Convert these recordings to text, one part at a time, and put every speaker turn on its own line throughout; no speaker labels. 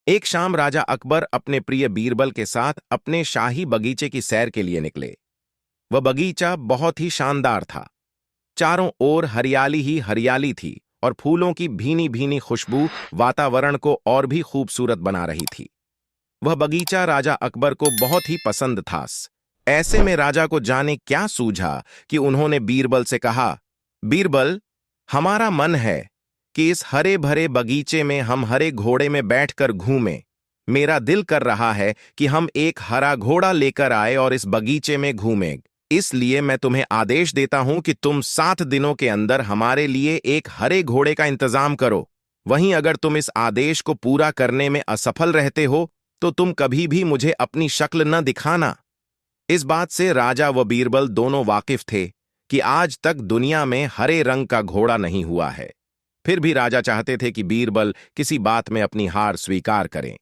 एक शाम राजा अकबर अपने प्रिय बीरबल के साथ अपने शाही बगीचे की सैर के लिए निकले। वह बगीचा बहुत ही शानदार था। चारों ओर हरियाली ही हरियाली थी और फूलों की भीनी भीनी खुशबू वातावरण को और भी खूबसूरत बना रही थी। वह बगीचा राजा अकबर को बहुत ही पसंद था। ऐसे में राजा को जाने क्या सूझा कि उन्होंने बीरबल से कहा, बीरबल, हमारा मन है कि इस हरे भरे बगीचे में हम हरे घोड़े में बैठकर घूमें। मेरा दिल कर रहा है कि हम एक हरा घोड़ा लेकर आए और इस बगीचे में घूमें। इसलिए मैं तुम्हें आदेश देता हूं कि तुम 7 दिनों के अंदर हमारे लिए एक हरे घोड़े का इंतजाम करो। वहीं अगर तुम इस आदेश को पूरा करने में असफल रहते हो तो तुम कभी भी मुझे अपनी शक्ल न दिखाना। इस बात से राजा व बीरबल दोनों वाकिफ थे कि आज तक दुनिया में हरे रंग का घोड़ा नहीं हुआ है। फिर भी राजा चाहते थे कि बीरबल किसी बात में अपनी हार स्वीकार करें,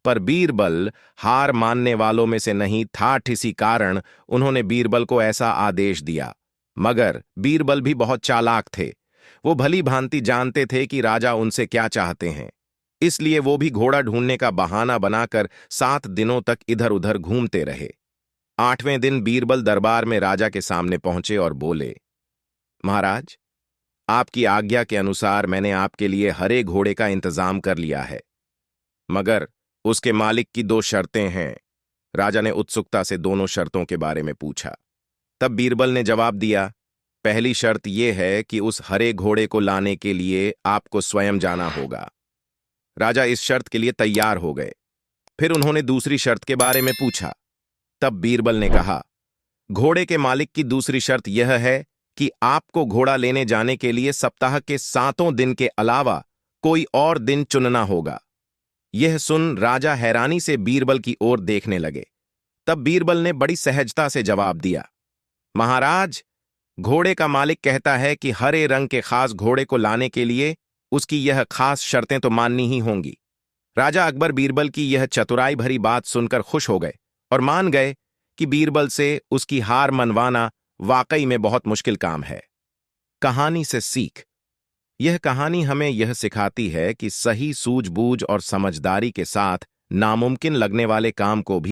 पर बीरबल हार मानने वालों में से नहीं था। इसी कारण उन्होंने बीरबल को ऐसा आदेश दिया। मगर बीरबल भी बहुत चालाक थे। वो भली भांति जानते थे कि राजा उनसे क्या चाहते हैं। इसलिए वो भी घोड़ा ढूंढने का बहाना बनाकर 7 दिनों तक इधर उधर घूमते रहे। 8वें दिन बीरबल दरबार में राजा के सामने पहुंचे और बोले, महाराज, आपकी आज्ञा के अनुसार मैंने आपके लिए हरे घोड़े का इंतजाम कर लिया है, मगर उसके मालिक की 2 शर्तें हैं। राजा ने उत्सुकता से दोनों शर्तों के बारे में पूछा। तब बीरबल ने जवाब दिया, पहली शर्त यह है कि उस हरे घोड़े को लाने के लिए आपको स्वयं जाना होगा। राजा इस शर्त के लिए तैयार हो गए। फिर उन्होंने दूसरी शर्त के बारे में पूछा। तब बीरबल ने कहा, घोड़े के मालिक की दूसरी शर्त यह है कि आपको घोड़ा लेने जाने के लिए सप्ताह के 7 दिन के अलावा कोई और दिन चुनना होगा। यह सुन राजा हैरानी से बीरबल की ओर देखने लगे। तब बीरबल ने बड़ी सहजता से जवाब दिया, महाराज, घोड़े का मालिक कहता है कि हरे रंग के खास घोड़े को लाने के लिए उसकी यह खास शर्तें तो माननी ही होंगी। राजा अकबर बीरबल की यह चतुराई भरी बात सुनकर खुश हो गए और मान गए कि बीरबल से उसकी हार मनवाना वाकई में बहुत मुश्किल काम है। कहानी से सीख। यह कहानी हमें यह सिखाती है कि सही सूझबूझ और समझदारी के साथ नामुमकिन लगने वाले काम को भी